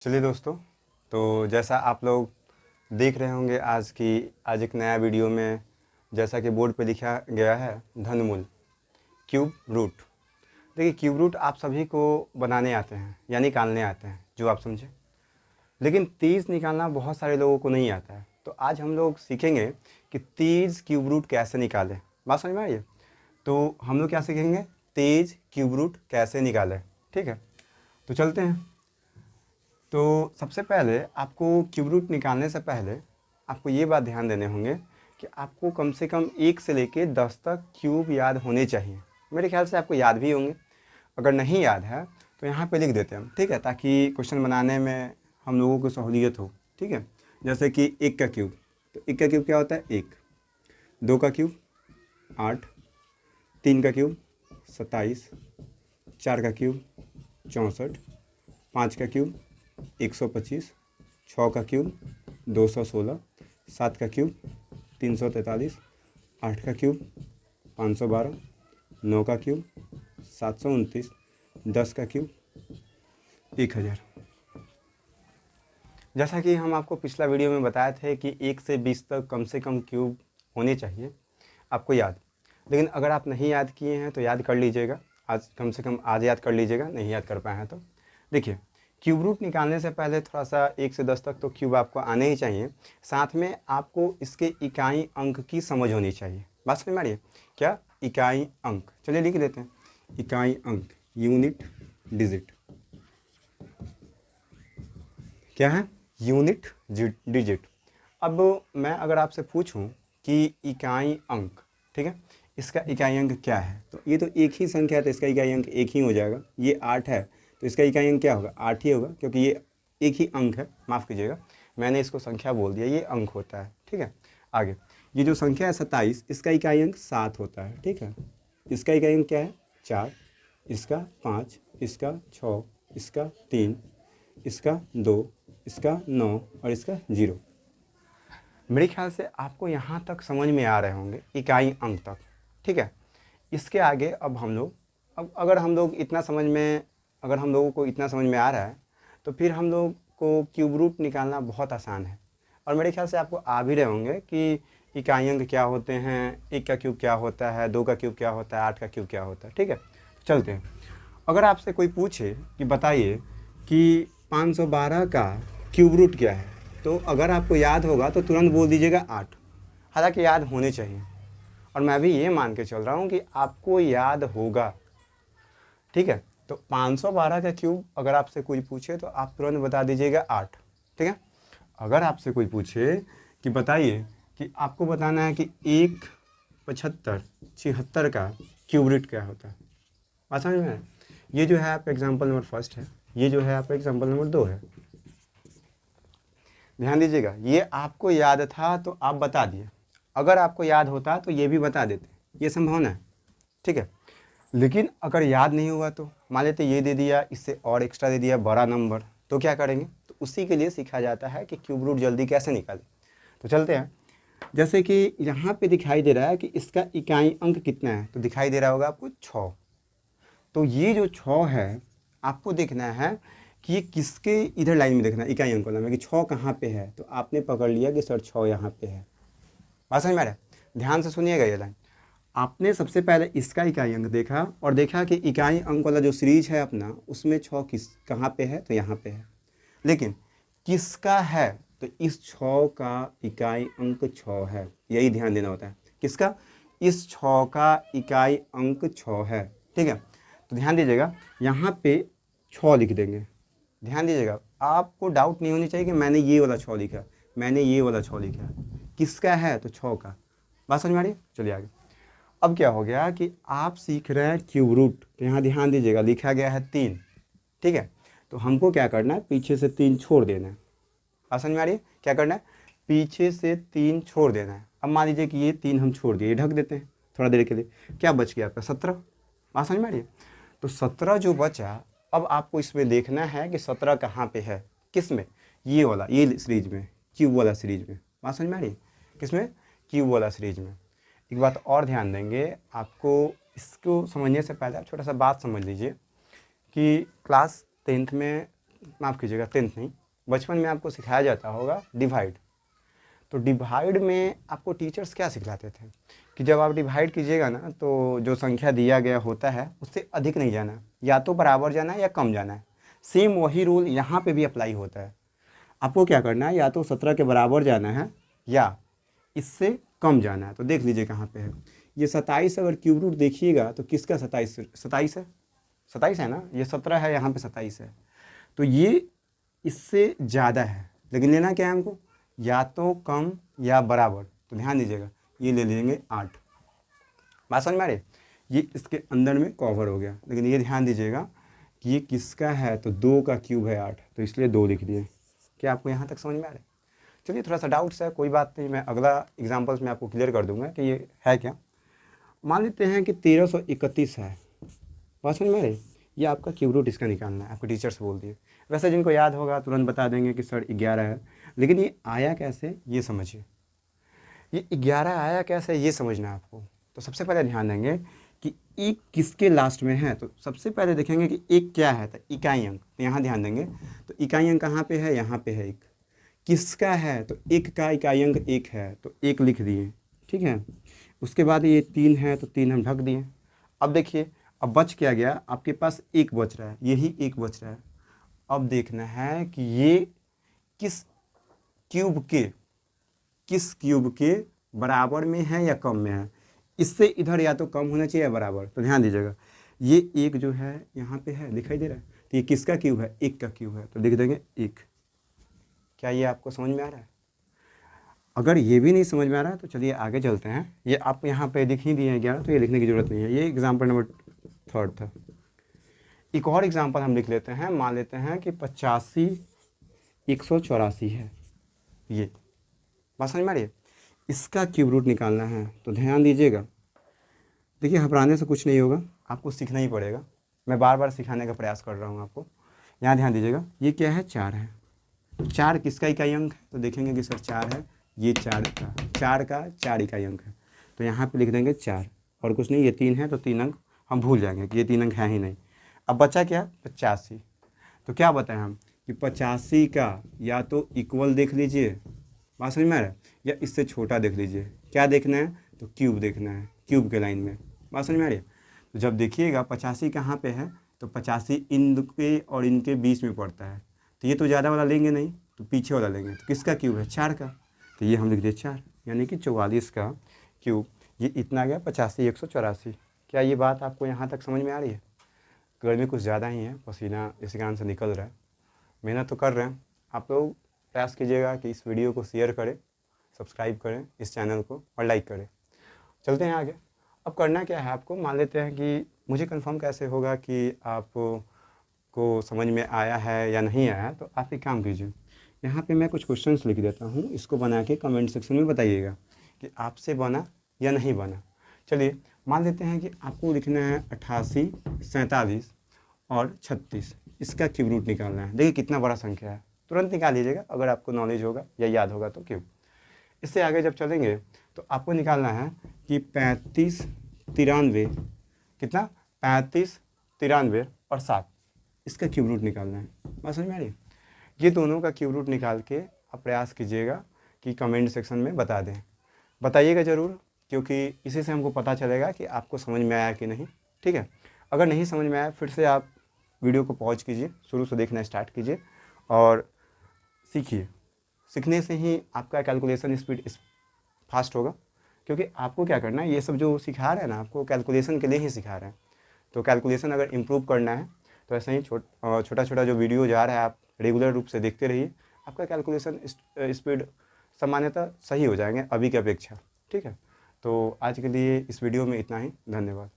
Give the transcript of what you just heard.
चलिए दोस्तों, तो जैसा आप लोग देख रहे होंगे आज एक नया वीडियो में, जैसा कि बोर्ड पे लिखा गया है धनमूल क्यूब रूट। देखिए, क्यूब रूट आप सभी को बनाने आते हैं या निकालने आते हैं, जो आप समझे। लेकिन तीस निकालना बहुत सारे लोगों को नहीं आता है। तो आज हम लोग सीखेंगे कि तीस क्यूब रूट कैसे निकालें। बात समझ में आई है? तो हम लोग क्या सीखेंगे? तेज क्यूब रूट कैसे निकालें। ठीक है, तो चलते हैं। तो सबसे पहले आपको क्यूब रूट निकालने से पहले आपको ये बात ध्यान देने होंगे कि आपको कम से कम 1 से लेके 10 तक क्यूब याद होने चाहिए। मेरे ख्याल से आपको याद भी होंगे। अगर नहीं याद है तो यहाँ पे लिख देते हैं हम, ठीक है, ताकि क्वेश्चन बनाने में हम लोगों को सहूलियत हो। ठीक है, जैसे कि 1 का क्यूब, तो 1 का क्यूब क्या होता है? 1। 2 का क्यूब 8। 3 का क्यूब 27। 4 का क्यूब 64। 5 का क्यूब 125। 6 का क्यूब 216। 7 का क्यूब 343। 8 का क्यूब 512। 9 का क्यूब 729। 10 का क्यूब 1000। जैसा कि हम आपको पिछला वीडियो में बताए थे कि 1 से 20 तक कम से कम क्यूब होने चाहिए आपको याद। लेकिन अगर आप नहीं याद किए हैं तो याद कर लीजिएगा, आज कम से कम आज याद कर लीजिएगा, नहीं याद कर पाए हैं तो। देखिए, क्यूब रूट निकालने से पहले थोड़ा सा 1 से 10 तक तो क्यूब आपको आने ही चाहिए। साथ में आपको इसके इकाई अंक की समझ होनी चाहिए। बात समझ में आ रही है? क्या? इकाई अंक। चलिए लिख देते हैं, इकाई अंक, यूनिट डिजिट। क्या है? Unit digit. अब मैं अगर आपसे पूछूं कि इकाई अंक, ठीक है, इसका इकाई अंक क्या है, तो ये तो एक ही संख्या है तो इसका इकाई अंक एक ही हो जाएगा। ये 8 है तो इसका इकाई अंक क्या होगा? 8 ही होगा, क्योंकि ये एक ही अंक है। माफ़ कीजिएगा, मैंने इसको संख्या बोल दिया, ये अंक होता है। ठीक है, आगे ये जो संख्या है 27, इसका इकाई अंक 7 होता है। ठीक है, इसका इकाई अंक क्या है? 4। इसका 5। इसका 6। इसका 3। इसका 2। इसका 9 और इसका 0। मेरे ख्याल से आपको यहाँ तक समझ में आ रहे होंगे, इकाई अंक तक। ठीक है, इसके आगे अब हम लोग, अब अगर हम लोग इतना समझ में, अगर हम लोगों को इतना समझ में आ रहा है तो फिर हम लोग को क्यूब रूट निकालना बहुत आसान है। और मेरे ख्याल से आपको आ भी रहे होंगे कि इकाई अंक क्या होते हैं, 1 का क्यूब क्या होता है, 2 का क्यूब क्या होता है, 8 का क्यूब क्या होता है। ठीक है, तो चलते हैं। अगर आपसे कोई पूछे कि बताइए कि 512 का क्यूब रूट क्या है, तो अगर आपको याद होगा तो तुरंत बोल दीजिएगा 8। हालांकि याद होने चाहिए, और मैं भी ये मान के चल रहा हूँ कि आपको याद होगा। ठीक है, तो 512 का क्यूब अगर आपसे कोई पूछे तो आप तुरंत बता दीजिएगा 8। ठीक है, अगर आपसे कोई पूछे कि बताइए कि आपको बताना है कि 1, 75, 76 का क्यूब रूट क्या होता है, बात समझ में है? ये जो है आपका एग्जाम्पल नंबर फर्स्ट है, ये जो है आपका एग्जाम्पल नंबर 2 है। ध्यान दीजिएगा, ये आपको याद था तो आप बता दिए। अगर आपको याद होता तो ये भी बता देते, ये संभावना है। ठीक है, लेकिन अगर याद नहीं हुआ तो मान लेते ये दे दिया, इससे और एक्स्ट्रा दे दिया बड़ा नंबर, तो क्या करेंगे? तो उसी के लिए सीखा जाता है कि क्यूब रूट जल्दी कैसे निकालें। तो चलते हैं। जैसे कि यहाँ पे दिखाई दे रहा है कि इसका इकाई अंक कितना है, तो दिखाई दे रहा होगा आपको 6। तो ये जो 6 है, आपको देखना है कि ये किसके इधर लाइन में देखना है, इकाई अंक वाला में, कि 6 कहाँ पे है। तो आपने पकड़ लिया कि सर 6 यहाँ पे है। बात समझ में आ रहा है? ध्यान से सुनिएगा ये लाइन। आपने सबसे पहले इसका इकाई अंक देखा और देखा कि इकाई अंक वाला जो सीरीज है अपना, उसमें 6 किस कहाँ पे है, तो यहाँ पे है। लेकिन किसका है, तो इस 6 का इकाई अंक 6 है। यही ध्यान देना होता है, किसका? इस 6 का इकाई अंक 6 है। ठीक है, तो ध्यान दीजिएगा, यहाँ पे 6 लिख देंगे। ध्यान दीजिएगा, आपको डाउट नहीं होनी चाहिए कि मैंने ये वाला 6 लिखा, मैंने ये वाला 6 लिखा। किसका है? तो 6 का। बात समझ में आ रही है? चलिए आगे। अब क्या हो गया कि आप सीख रहे हैं क्यूब रूट, तो यहाँ ध्यान दीजिएगा, लिखा गया है 3। ठीक है, तो हमको क्या करना है? पीछे से 3 छोड़ देना है। बात समझ में आ रही है? क्या करना है? पीछे से 3 छोड़ देना है। अब मान लीजिए कि ये 3 हम छोड़ दिए, ढक देते हैं थोड़ा देर के लिए। क्या बच गया आपका? 17। बात समझ में आ रही है? तो 17 जो बचा, अब आपको इसमें देखना है कि 17 कहाँ पे है, किस में? ये वाला, ये सीरीज में, क्यूब वाला सीरीज में। बात समझ में आ रही है? किस में? क्यूब वाला सीरीज में। एक बात और ध्यान देंगे, आपको इसको समझने से पहले आप छोटा सा बात समझ लीजिए कि क्लास 10th में माफ़ कीजिएगा 10th नहीं, बचपन में आपको सिखाया जाता होगा डिवाइड। तो डिवाइड में आपको टीचर्स क्या सिखाते थे कि जब आप डिवाइड कीजिएगा ना तो जो संख्या दिया गया होता है उससे अधिक नहीं जाना, या तो बराबर जाना है या कम जाना है। सेम वही रूल यहाँ पे भी अप्लाई होता है। आपको क्या करना है, या तो 17 के बराबर जाना है या इससे कम जाना है। तो देख लीजिए कहाँ पे है ये 27। अगर क्यूब रूट देखिएगा तो किसका 27 है, 27 है ना, ये 17 है, यहाँ पे 27 है। तो ये इससे ज़्यादा है, लेकिन लेना क्या है हमको, या तो कम या बराबर। तो ध्यान दीजिएगा ये ले लेंगे 8। बात समझ में आ रही है? ये इसके अंदर में कवर हो गया, लेकिन ये ध्यान दीजिएगा कि ये किसका है, तो 2 का क्यूब है 8, तो इसलिए 2 लिख दिए। क्या आपको यहाँ तक समझ में आ रहा है? चलिए थोड़ा सा डाउट्स है, कोई बात नहीं, मैं अगला एग्जाम्पल्स में आपको क्लियर कर दूंगा कि ये है क्या। मान लेते हैं कि 1331 है। बात समझ में आ रही? ये आपका क्यूब रूट इसका निकालना है, आपको टीचर से बोल दिए। वैसे जिनको याद होगा तुरंत बता देंगे कि सर 11 है, लेकिन ये आया कैसे ये समझिए। ये 11 आया कैसे ये समझना है आपको। तो सबसे पहले ध्यान देंगे कि एक किसके लास्ट में है। तो सबसे पहले देखेंगे कि एक क्या है, तो इकाई अंक। तो यहाँ ध्यान देंगे, तो इकाई अंक कहाँ पे है, यहाँ पे है एक। किसका है, तो एक का इकाई अंक 1 है, तो 1 लिख दिए, ठीक है। उसके बाद ये 3 है, तो 3 हम ढक दिए। अब देखिए, अब बच क्या गया, आपके पास 1 बच रहा है, यही 1 बच रहा है। अब देखना है कि ये किस क्यूब के बराबर में है या कम में है। इससे इधर या तो कम होना चाहिए या बराबर। तो ध्यान दीजिएगा, ये एक जो है यहाँ पे है, दिखाई दे रहा है, तो ये किसका क्यूब है, 1 का क्यूब है, तो लिख देंगे 1। क्या ये आपको समझ में आ रहा है? अगर ये भी नहीं समझ में आ रहा है तो चलिए आगे चलते हैं। ये आप यहाँ पे दिख ही दिए हैं 11, तो ये लिखने की ज़रूरत नहीं है। ये एग्जाम्पल नंबर 3 था। एक और एग्जाम्पल हम लिख लेते हैं। मान लेते हैं कि 85 184 है। ये बात समझ में आ रही है? इसका क्यूब रूट निकालना है। तो ध्यान दीजिएगा, देखिए घबराने से कुछ नहीं होगा, आपको सीखना ही पड़ेगा। मैं बार बार सिखाने का प्रयास कर रहा हूँ आपको। यहाँ ध्यान दीजिएगा, ये क्या है, 4 है। 4 किसका इकाई अंक है, तो देखेंगे कि सर 4 है, ये 4 का 4 इकाई अंक है, तो यहाँ पे लिख देंगे 4 और कुछ नहीं। ये 3 है, तो 3 अंक हम भूल जाएंगे कि ये 3 अंक है ही नहीं। अब बचा क्या, 85। तो क्या बताएं हम कि 85 का या तो इक्वल देख लीजिए, बात समझ में आ रहा है, या इससे छोटा देख लीजिए। क्या देखना है, तो क्यूब देखना है, क्यूब के लाइन में। बात समझ में आ रही है? तो जब देखिएगा 85 कहाँ पे है, तो 85 इनके और इनके बीच में पड़ता है, तो ये तो ज़्यादा वाला लेंगे नहीं, तो पीछे वाला लेंगे। तो किसका क्यूब है, 4 का, तो ये हम लिख दिए 4, यानी कि 44 का क्यूब। ये इतना गया 85 184। क्या ये बात आपको यहाँ तक समझ में आ रही है? गर्मी कुछ ज़्यादा ही है, पसीना इस कान से निकल रहा है, मेहनत तो कर रहे हैं। आप लोग प्रयास कीजिएगा कि इस वीडियो को शेयर करें, सब्सक्राइब करें इस चैनल को और लाइक करें। चलते हैं आगे। अब करना क्या है आपको, मान लेते हैं कि मुझे कंफर्म कैसे होगा कि आपको समझ में आया है या नहीं आया। तो आप एक काम कीजिए, यहाँ पे मैं कुछ क्वेश्चंस लिख देता हूँ, इसको बना के कमेंट सेक्शन में बताइएगा कि आपसे बना या नहीं बना। चलिए मान लेते हैं कि आपको लिखना है 88 47 और 36, इसका क्यूब रूट निकालना है। देखिए कितना बड़ा संख्या है, तुरंत निकाल लीजिएगा अगर आपको नॉलेज होगा या याद होगा तो क्यूब। इससे आगे जब चलेंगे तो आपको निकालना है कि 35 93, कितना, 35 93 और 7, इसका क्यूब रूट निकालना है। बात समझ में आ रही है? ये दोनों का क्यूब रूट निकाल के आप प्रयास कीजिएगा कि कमेंट सेक्शन में बता दें, बताइएगा ज़रूर, क्योंकि इसी से हमको पता चलेगा कि आपको समझ में आया कि नहीं। ठीक है, अगर नहीं समझ में आया फिर से आप वीडियो को पॉज कीजिए, शुरू से देखना स्टार्ट कीजिए और सीखिए। सीखने से ही आपका कैलकुलेशन स्पीड फास्ट होगा, क्योंकि आपको क्या करना है, ये सब जो सिखा रहे हैं ना आपको कैलकुलेशन के लिए ही सिखा रहे हैं। तो कैलकुलेशन अगर इम्प्रूव करना है तो ऐसे ही छोटा छोटा जो वीडियो जा रहा है आप रेगुलर रूप से देखते रहिए, आपका कैलकुलेशन स्पीड सामान्यतः सही हो जाएंगे अभी की अपेक्षा। ठीक है, तो आज के लिए इस वीडियो में इतना ही, धन्यवाद।